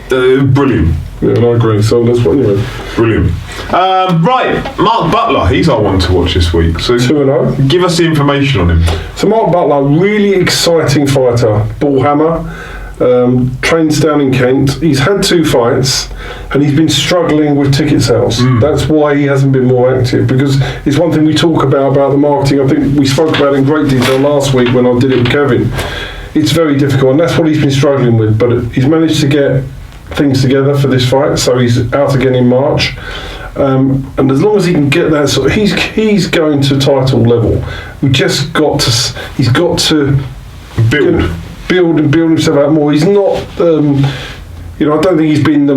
brilliant. Yeah, I agree. So that's what anyway. Brilliant. Right, Mark Butler, he's our one to watch this week. So 2-0. Give us the information on him. So Mark Butler, really exciting fighter, ball hammer, trains down in Kent. He's had 2 fights and he's been struggling with ticket sales. That's why he hasn't been more active, because it's one thing we talk about the marketing. I think we spoke about it in great detail last week when I did it with Kevin. It's very difficult and that's what he's been struggling with, but he's managed to get things together for this fight, so he's out again in March, and as long as he can get that sort of, he's going to title level. He's got to build himself out more. He's not I don't think he's been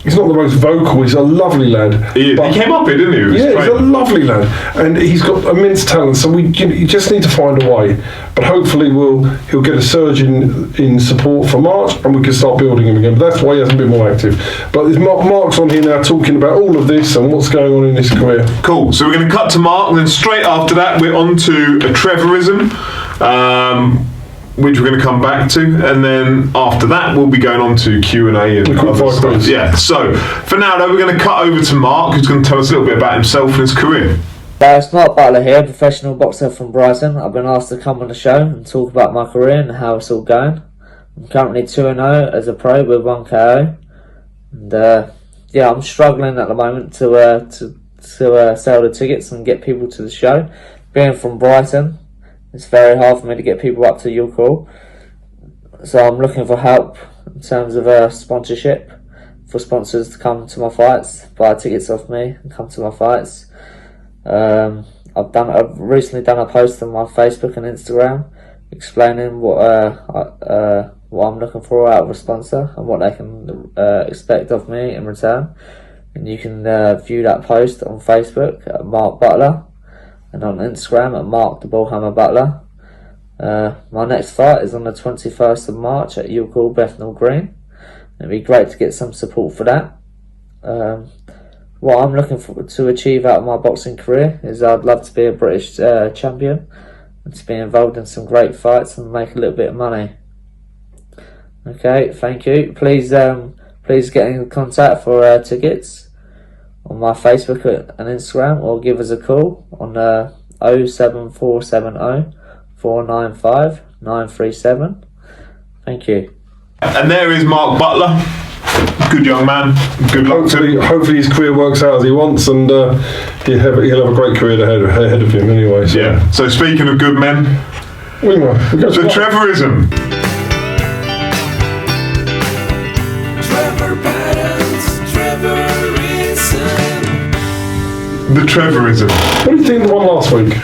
he's not the most vocal. He's a lovely lad. He came up here, didn't he? He's a lovely lad, and he's got immense talent. So you just need to find a way. But hopefully, he'll get a surge in support for March, and we can start building him again. But that's why he hasn't been more active. But there's Mark's on here now talking about all of this and what's going on in his career. Cool. So we're going to cut to Mark, and then straight after that, we're on to a Trevorism. Which we're going to come back to, and then after that we'll be going on to Q&A and other stuff. Yeah, so for now though, we're going to cut over to Mark, who's going to tell us a little bit about himself and his career. It's Mark Butler here, professional boxer from Brighton. I've been asked to come on the show and talk about my career and how it's all going. I'm currently 2-0 as a pro with 1 KO, and I'm struggling at the moment to sell the tickets and get people to the show. Being from Brighton, it's very hard for me to get people up to your call, so I'm looking for help in terms of sponsorship, for sponsors to come to my fights, buy tickets off me and come to my fights. I've recently done a post on my Facebook and Instagram explaining what I'm looking for out of a sponsor and what they can expect of me in return, and you can view that post on Facebook at Mark Butler, and on Instagram at Mark the Ballhammer Butler. My next fight is on the 21st of March at Youghal Bethnal Green. It'd be great to get some support for that. What I'm looking to achieve out of my boxing career is I'd love to be a British champion and to be involved in some great fights and make a little bit of money. Okay, thank you. Please get in contact for tickets on my Facebook and Instagram, or give us a call on 07470 495 937. Thank you. And there is Mark Butler. Good young man. Good luck to him. Hopefully his career works out as he wants, and he'll have a great career ahead of him anyway. So. Yeah. So speaking of good men, the Trevorism. The Trevorism. What do you think of the one last week?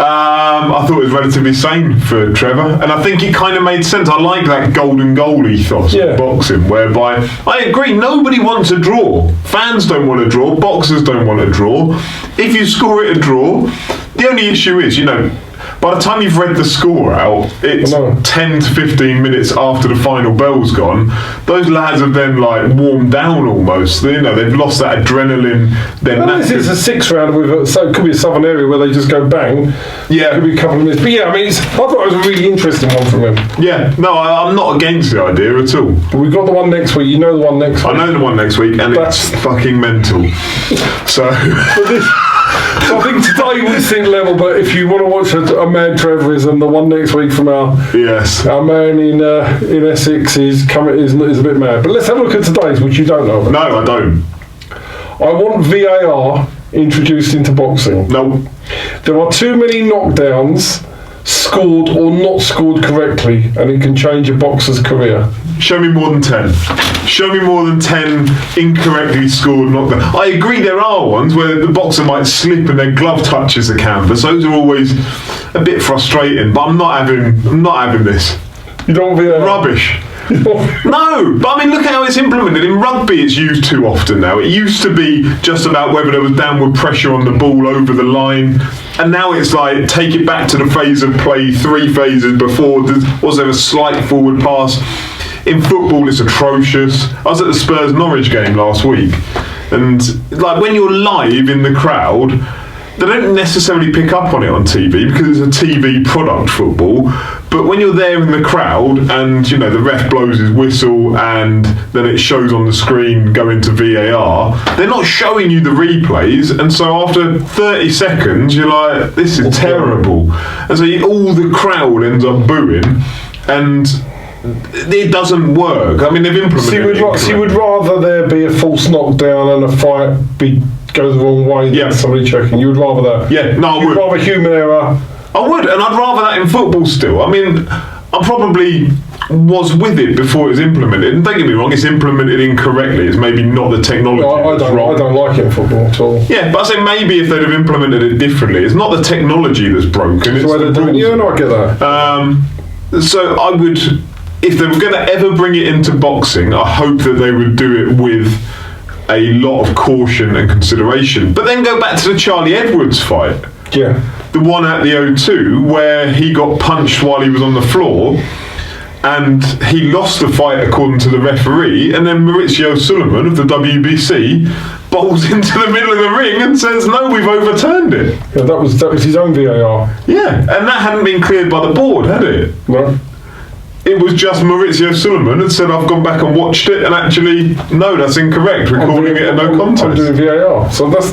I thought it was relatively sane for Trevor, and I think it kind of made sense. I like that golden goal ethos of boxing, whereby I agree, nobody wants a draw. Fans don't want a draw, boxers don't want a draw. If you score it a draw, the only issue is, by the time you've read the score out, it's 10 to 15 minutes after the final bell's gone. Those lads have then warmed down almost. They've lost that adrenaline. This is a 6th round so it could be a southern area where they just go bang. Yeah, it could be a couple of minutes. But I thought it was a really interesting one from him. Yeah, no, I'm not against the idea at all. But we've got the one next week. You know the one next week. I know the one next week, and it's fucking mental. So. I think today we're sing level, but if you want to watch a mad Trevorism, the one next week from our man in Essex is a bit mad. But let's have a look at today's, which you don't know about. No, I don't. I want VAR introduced into boxing. No. There are too many knockdowns scored or not scored correctly, and it can change a boxer's career. Show me more than 10. Show me more than 10 incorrectly scored knockdowns. I agree there are ones where the boxer might slip and their glove touches the canvas. Those are always a bit frustrating, but I'm not having this. You don't want VAR? Rubbish. No, but I mean, look at how it's implemented. In rugby, it's used too often now. It used to be just about whether there was downward pressure on the ball over the line, and now it's like, take it back to the phase of play 3 phases before. Was there a slight forward pass? In football, it's atrocious. I was at the Spurs-Norwich game last week, and like when you're live in the crowd, they don't necessarily pick up on it on TV because it's a TV product, football. But when you're there in the crowd and, you know, the ref blows his whistle and then it shows on the screen going to VAR, they're not showing you the replays. And so after 30 seconds, you're like, this is terrible. And so all the crowd ends up booing, and it doesn't work. I mean, they've implemented it. So you would rather there be a false knockdown and a fight go the wrong way than somebody checking? You would rather that? Yeah, no, I would. You'd rather human error? I would, and I'd rather that in football still. I mean, I probably was with it before it was implemented. And don't get me wrong, it's implemented incorrectly. It's maybe not the technology that's wrong. I don't like it in football at all. Yeah, but I say maybe if they'd have implemented it differently. It's not the technology that's broken. It's the way they're doing it. Yeah, no, I get that. So I would, if they were going to ever bring it into boxing, I hope that they would do it with a lot of caution and consideration. But then go back to the Charlie Edwards fight. Yeah. The one at the O2 where he got punched while he was on the floor and he lost the fight according to the referee, and then Maurizio Sullivan of the WBC bowls into the middle of the ring and says, no, we've overturned it. Yeah, that was his own VAR. Yeah, and that hadn't been cleared by the board, had it? No. It was just Maurizio Sullivan had said, I've gone back and watched it, and actually, no, that's incorrect. We're calling it a no contest. I'm doing VAR. So it's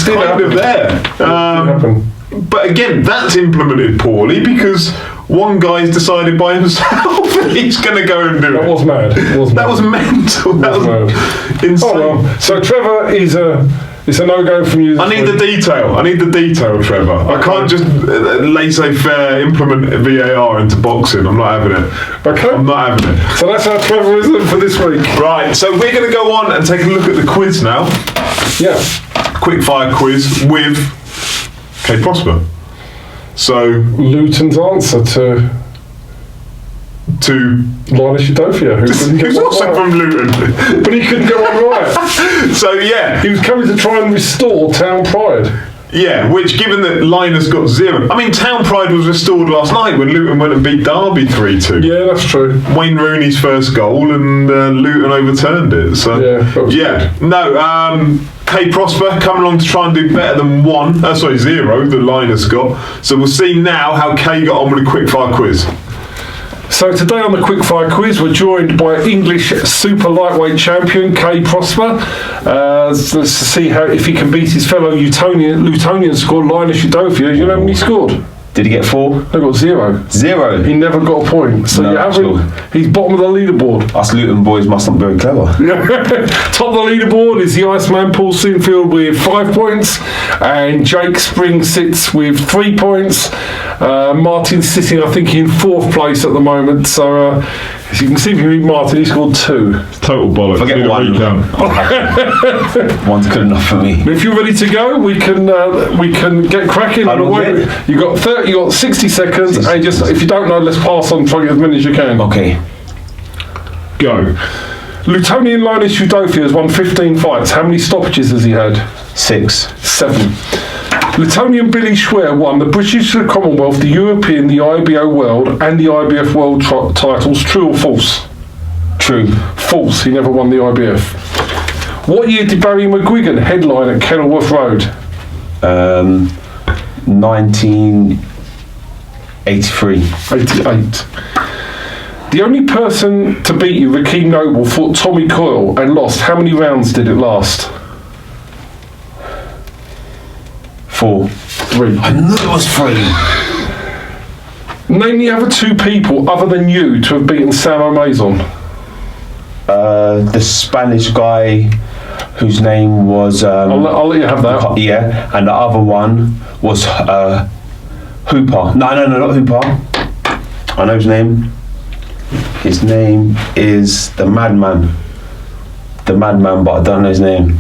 kind of there. But again, that's implemented poorly because one guy's decided by himself that he's going to go and do it. That was mad. That was mental. That was insane. Oh, well. So Trevor it's a no-go from you. I need the detail, Trevor. Okay. I can't just laissez-faire implement VAR into boxing. I'm not having it. Okay. I'm not having it. So that's our Trevorism for this week. Right, so we're going to go on and take a look at the quiz now. Yeah. Quickfire quiz with K. Prosper. So Luton's answer to Linus Udofia, who's also from Luton, but he couldn't go on right. So yeah, he was coming to try and restore town pride. Yeah, which given that Linus got 0, I mean, town pride was restored last night when Luton went and beat Derby 3-2. Yeah, that's true. Wayne Rooney's first goal, and Luton overturned it. So K. Prosper coming along to try and do better than 0 that Linus got. So we'll see now how K got on with a quickfire quiz. So today on the Quickfire quiz, we're joined by English super lightweight champion K. Prosper. Let's see if he can beat his fellow Lutonian scorer Linus Udofia. You know how many he scored? Did he get 4? They got 0. 0? He never got a point. So he's bottom of the leaderboard. Us Luton boys must not be very clever. Top of the leaderboard is the Iceman Paul Sinfield with 5 points, and Jake Spring sits with 3 points. Martin's sitting, I think, in 4th place at the moment. So as you can see, if you meet Martin, he scored 2. Total bollocks. Forget one. One's good enough for me. If you're ready to go, we can get cracking. You got 60 seconds, and just if you don't know, let's pass on, try to get as many as you can. Okay. Go. Lutonian Linus Udofia has won 15 fights. How many stoppages has he had? 6. 7. Lutonian Billy Schwer won the British, the Commonwealth, the European, the IBO World, and the IBF World titles. True or false? True. False. He never won the IBF. What year did Barry McGuigan headline at Kenilworth Road? 1983. 88. The only person to beat you, Rakeem Noble, fought Tommy Coyle and lost. How many rounds did it last? 4. 3. I knew it was 3. Name the other 2 people other than you to have beaten Sam O'Maison. The Spanish guy whose name was... I'll let you have that. Yeah, and the other one was Hooper. No, not Hooper. I know his name. His name is the Madman. The Madman, but I don't know his name.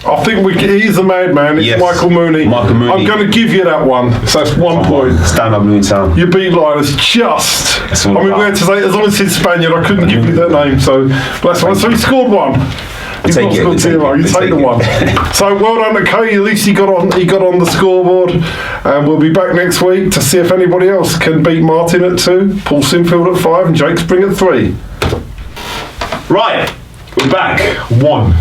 I think he's the madman. It's Yes. Michael Mooney. Michael Mooney. I'm going to give you that one. So that's 1 point. Stand up, Newtown. You beat Linus just. That's I all mean, we about. had to say, as long as it's Spaniard, I couldn't give you that name. So that's one. So he scored one. He's take not it, scored I take 0. it, You I take take the it. one. So well done to Kay. At least he got on the scoreboard. And we'll be back next week to see if anybody else can beat Martin at 2, Paul Sinfield at 5, and Jake Spring at 3. Right, we're back. 1.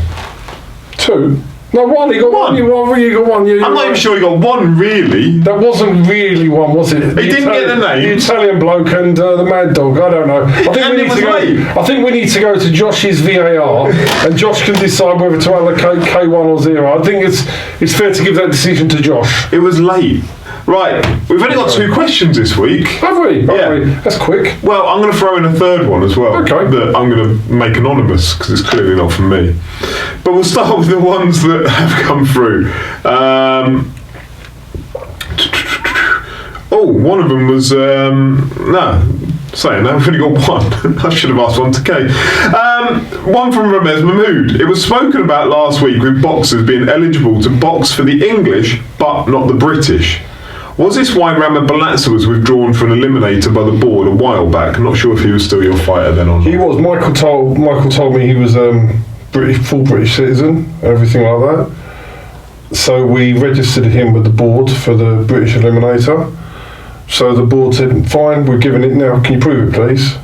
2. No, 1. He got 1. You got 1. I'm not even sure he got 1 really. That wasn't really one, was it? He didn't get the name. The Italian bloke and the Mad Dog. I don't know. And it was late. I think we need to go to Josh's VAR, and Josh can decide whether to allocate K1 or 0. I think it's fair to give that decision to Josh. It was late. Right, we've only got 2 questions this week. Have we? Yeah. That's quick. Well, I'm going to throw in a third one as well. Okay. That I'm going to make anonymous because it's clearly not from me. But we'll start with the ones that have come through. One of them was saying that we've only got 1. I should have asked one to Kay. One from Ramez Mahmood. It was spoken about last week with boxers being eligible to box for the English but not the British. Was this why Rama Balatza was withdrawn from an eliminator by the board a while back? I'm not sure if he was still your fighter then or not. He was. Michael told me he was full British citizen and everything like that. So we registered him with the board for the British eliminator. So the board said, fine, we're giving it now. Can you prove it, please?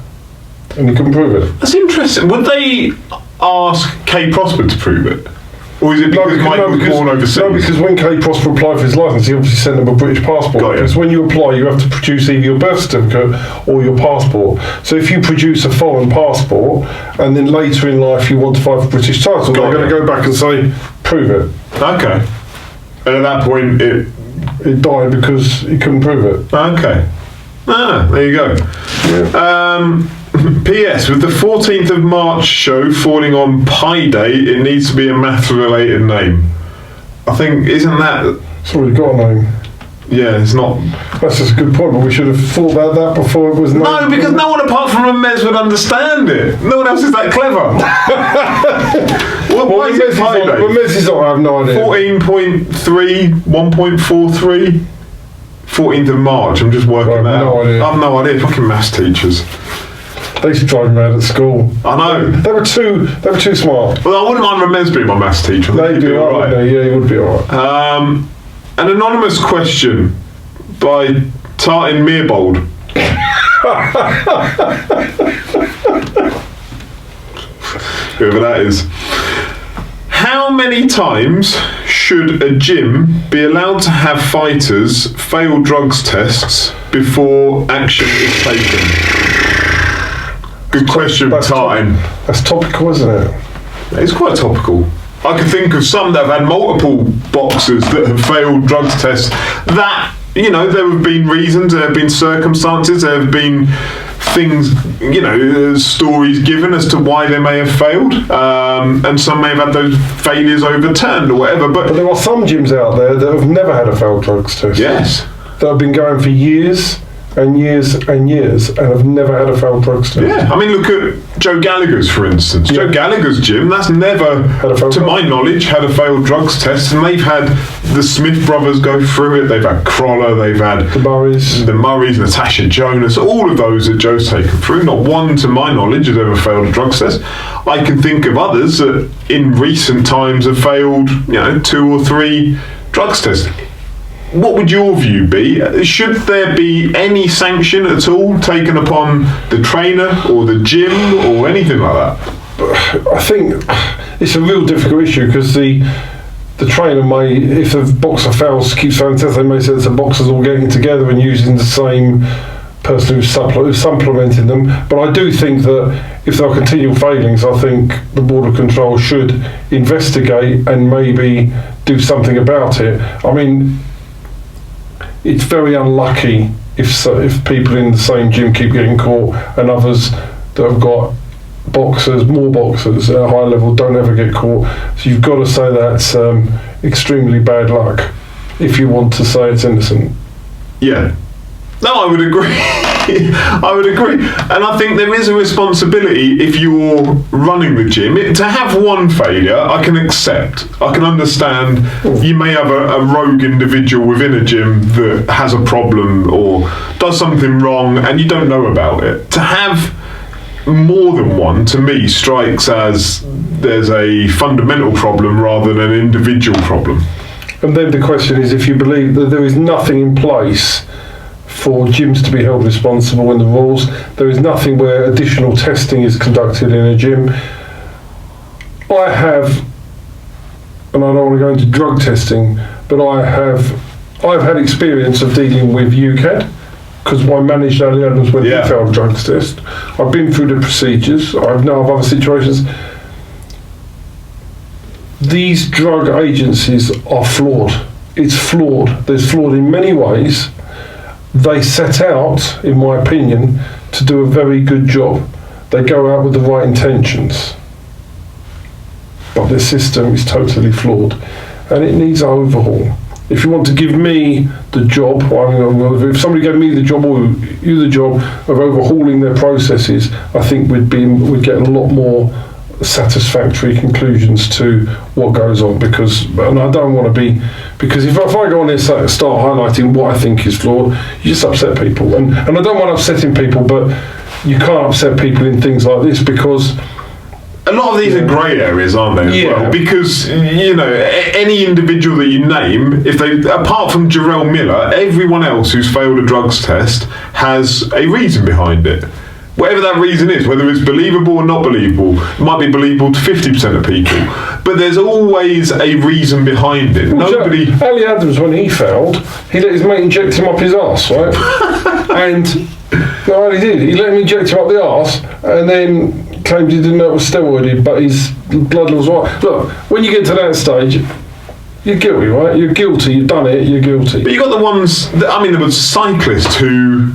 And he couldn't prove it. That's interesting. Would they ask Kay Prosper to prove it? Or is it because Michael was born overseas? No, because when Kay Prosper applied for his licence, he obviously sent them a British passport. Got you. Because when you apply, you have to produce either your birth certificate or your passport. So if you produce a foreign passport, and then later in life you want to fight for British title, they're going to go back and say, prove it. Okay. And at that point, It died because he couldn't prove it. Okay. There you go. Yeah. P.S. With the 14th of March show falling on Pi Day, it needs to be a math-related name. I think, isn't that... It's already got a name. Yeah, it's not... That's just a good point, but we should have thought about that before it was named. No, because no one apart from Ramez would understand it. No one else is that clever. Why is it Pi Day? Ramez is not, I have no idea. 14.3, 1.43... 14th of March, I'm just working that out. No idea. I have no idea. Fucking maths teachers. They used to drive me mad at school. I know. They were too smart. Well, I wouldn't mind Ramez being my maths teacher. They'd be alright. Yeah, he would be alright. An anonymous question by Tartin Meerbold. Whoever that is. How many times should a gym be allowed to have fighters fail drugs tests before action is taken? Good question, Tartin. That's topical, isn't it? It's quite topical. I can think of some that have had multiple boxers that have failed drugs tests. That, there have been reasons, there have been circumstances, there have been things, stories given as to why they may have failed, and some may have had those failures overturned or whatever. But there are some gyms out there that have never had a failed drugs test. Yes. That have been going for years and years and years and have never had a failed drugs test. Yeah, I mean, look at Joe Gallagher's, for instance. Yeah. Joe Gallagher's gym, that's never, to my knowledge, had a failed drugs test, and they've had the Smith brothers go through it, they've had Croller, they've had the Murrays, Natasha Jonas, all of those that Joe's taken through. Not one, to my knowledge, has ever failed a drugs test. I can think of others that in recent times have failed, 2 or 3 drugs tests. What would your view be? Should there be any sanction at all taken upon the trainer or the gym or anything like that? I think it's a real difficult issue because the trainer may, if the boxer fails, keeps failing tests, they may say it's the boxers all getting together and using the same person who's supplementing them. But I do think that if there are continual failings, I think the Board of Control should investigate and maybe do something about it. I mean, it's very unlucky if people in the same gym keep getting caught and others that have got more boxers at a high level don't ever get caught. So you've got to say that's extremely bad luck if you want to say it's innocent. Yeah. No, I would agree. I would agree. And I think there is a responsibility if you're running the gym. To have one failure, I can accept. I can understand you may have a rogue individual within a gym that has a problem or does something wrong and you don't know about it. To have more than one, to me, strikes as there's a fundamental problem rather than an individual problem. And then the question is, if you believe that there is nothing in place for gyms to be held responsible in the rules, there is nothing where additional testing is conducted in a gym. I have, and I don't want to go into drug testing, but I've had experience of dealing with UCAD, because I managed early Adams when he failed a drugs test. I've been through the procedures. I know of other situations. These drug agencies are flawed. It's flawed. There's flawed in many ways. They set out, in my opinion, to do a very good job. They go out with the right intentions. But their system is totally flawed. And it needs an overhaul. If you want to give me the job, if somebody gave me the job or you the job of overhauling their processes, I think we'd get a lot more satisfactory conclusions to what goes on, and I don't want to be, because if I go on and start highlighting what I think is flawed, you just upset people, and I don't want upsetting people, but you can't upset people in things like this, because a lot of these are grey areas, aren't they, as well? Because, any individual that you name, apart from Jarrell Miller, everyone else who's failed a drugs test has a reason behind it. Whatever that reason is, whether it's believable or not believable, it might be believable to 50% of people, but there's always a reason behind it. Nobody. Ali Adams, when he failed, he let his mate inject him up his arse, right? And no, he did. He let him inject him up the arse, and then claimed he didn't know it was steroided, but his blood was right. Look, when you get to that stage, you're guilty, right? You're guilty. You've done it. You're guilty. But you got the ones. There was a cyclist who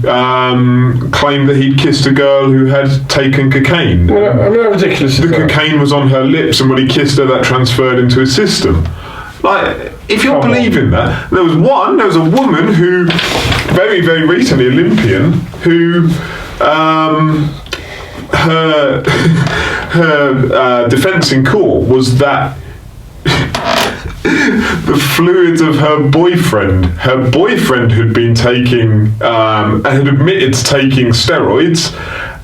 claimed that he'd kissed a girl who had taken cocaine. How ridiculous is the that? Cocaine was on her lips, and when he kissed her, that transferred into his system. Like, if you're believing that, there was a woman who, very, very recently, Olympian, who. Her defence in court was that the fluids of her boyfriend had been taking, had admitted to taking steroids,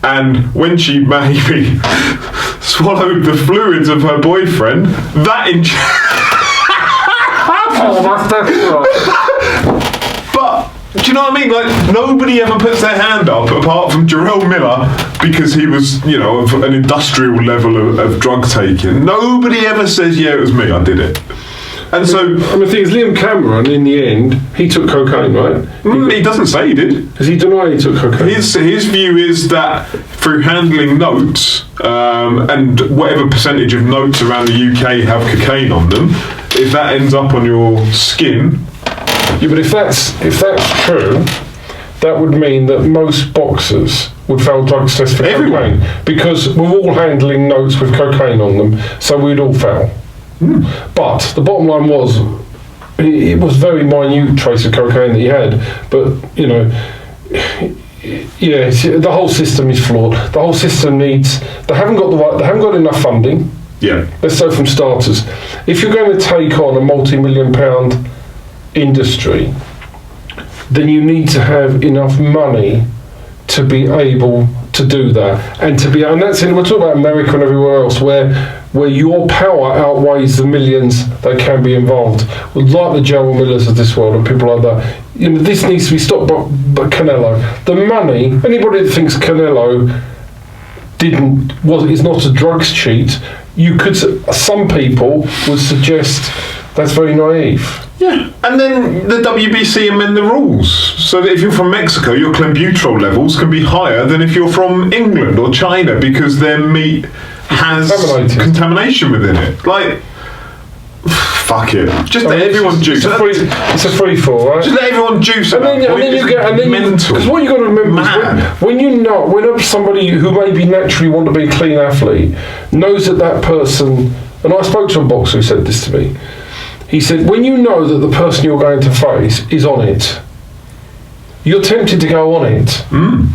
and when she maybe swallowed the fluids of her boyfriend, that But do you know what I mean? Like, nobody ever puts their hand up apart from Jarrell Miller, because he was, of an industrial level of drug taking. Nobody ever says, yeah, it was me, I did it. And so, the thing is, Liam Cameron, in the end, he took cocaine, right? He doesn't say he did. Does he deny he took cocaine? His view is that through handling notes, and whatever percentage of notes around the UK have cocaine on them, if that ends up on your skin. Yeah, but if that's true, that would mean that most boxers would fail drugs tests for cocaine, because we're all handling notes with cocaine on them, so we'd all fail. But the bottom line was, it was very minute trace of cocaine that he had, but the whole system is flawed. The whole system they haven't got enough funding. Yeah. Let's say from starters, if you're going to take on a multi-million-pound industry, then you need to have enough money to be able to do that, and that's we're talking about America and everywhere else, where your power outweighs the millions that can be involved, like the Jarrell Millers of this world and people like that. This needs to be stopped. But Canelo, the money, anybody that thinks Canelo is not a drugs cheat, some people would suggest that's very naive. Yeah, and then the WBC amend the rules so that if you're from Mexico, your clenbuterol levels can be higher than if you're from England or China, because their meat has contamination within it. Like, fuck it. Just let everyone juice. It's a free fall, right? Just let everyone juice. And then you get mental. Because what you got to remember is when somebody who maybe naturally want to be a clean athlete knows that person, and I spoke to a boxer who said this to me. He said, when you know that the person you're going to face is on it, you're tempted to go on it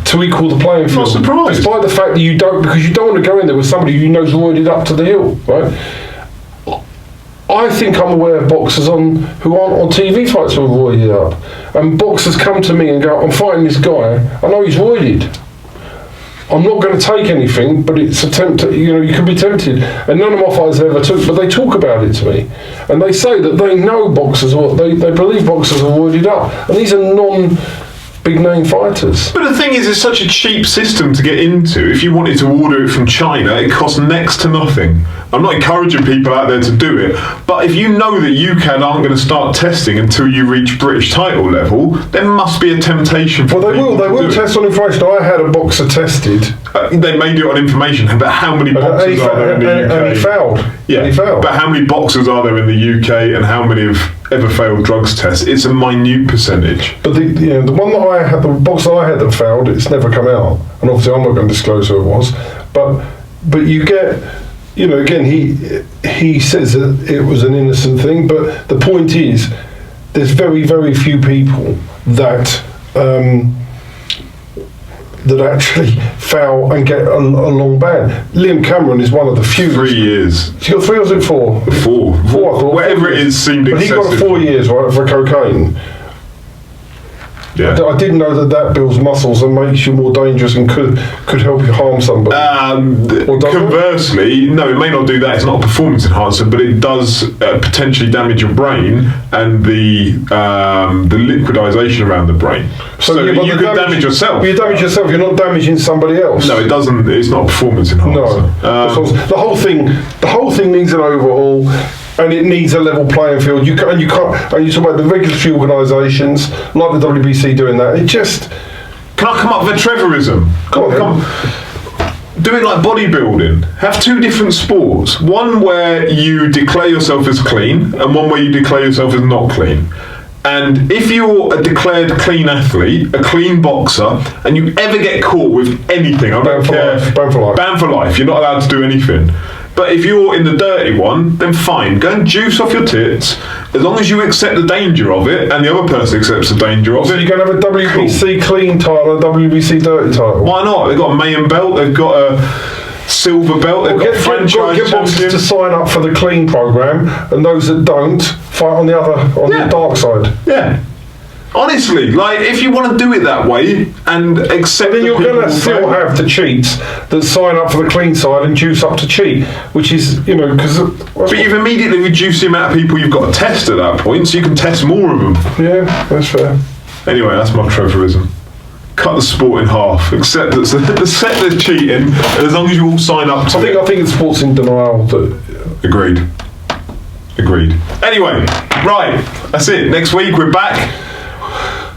to equal the playing field. Not surprised. Despite the fact that you don't, because you don't want to go in there with somebody who knows roided up to the hill, right? I think I'm aware of boxers who aren't on TV fights who are roided up. And boxers come to me and go, I'm fighting this guy, I know he's roided. I'm not going to take anything, but it's a you can be tempted. And none of my fighters ever took, but they talk about it to me. And they say that they know boxers, or they believe boxers are roided up. And these are non-big name fighters. But the thing is, it's such a cheap system to get into. If you wanted to order it from China, it costs next to nothing. I'm not encouraging people out there to do it, but if you know that UCAD aren't going to start testing until you reach British title level, there must be a temptation for people. They will test on information. I had a boxer tested. They may do it on information, but how many boxers are there in the UK? And he failed. Yeah, and he failed. But how many boxers are there in the UK, and how many have ever failed drugs tests? It's a minute percentage. But the one that I had, the boxer I had that failed, it's never come out. And obviously I'm not going to disclose who it was. But you get, again, he says that it was an innocent thing, but the point is, there's very, very few people that that actually foul and get a long ban. Liam Cameron is one of the few. 3 years. He got 3 or was it 4? 4. 4, I thought. Whatever it is seemed excessive. But he got 4 years, right, for cocaine. Yeah. I didn't know that builds muscles and makes you more dangerous and could help you harm somebody. Conversely, no, it may not do that. It's not a performance enhancer, but it does potentially damage your brain and the liquidization around the brain. So you could damage yourself. You damage yourself. You're not damaging somebody else. No, it doesn't. It's not a performance enhancer. No. The whole thing needs an overhaul. And it needs a level playing field. You can't. And you talk about the regulatory organisations like the WBC doing that. It just. Can I come up with a Trevorism? Come on. Do it like bodybuilding. Have 2 different sports. One where you declare yourself as clean, and one where you declare yourself as not clean. And if you're a declared clean athlete, a clean boxer, and you ever get caught with anything, I don't care. Ban for life. Ban for life. You're not allowed to do anything. But if you're in the dirty one, then fine. Go and juice off your tits. As long as you accept the danger of it, and the other person accepts the danger of it. So you're going to have a WBC clean title and a WBC dirty title? Why not? They've got a Mayan belt. They've got a silver belt. They've got franchise get boxers to sign up for the clean program, and those that don't fight on the dark side. Yeah. Honestly, like, if you want to do it that way and accept, then you're going to still have the cheats that sign up for the clean side and juice up to cheat, which is, because. But you've immediately reduced the amount of people you've got to test at that point, so you can test more of them. Yeah, that's fair. Anyway, that's my Trevorism. Cut the sport in half. Accept the cheating, and as long as you all sign up to it. I think the sport's in denial. Agreed. Anyway, right, that's it. Next week we're back.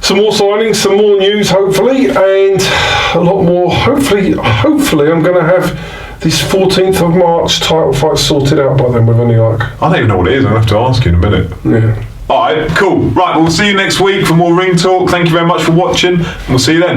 Some more signings, some more news, hopefully, and a lot more. Hopefully, I'm going to have this 14th of March title fight sorted out by then with any luck. I don't even know what it is. I'll have to ask you in a minute. Yeah. All right, cool. Right, we'll see you next week for more Ring Talk. Thank you very much for watching, and we'll see you then.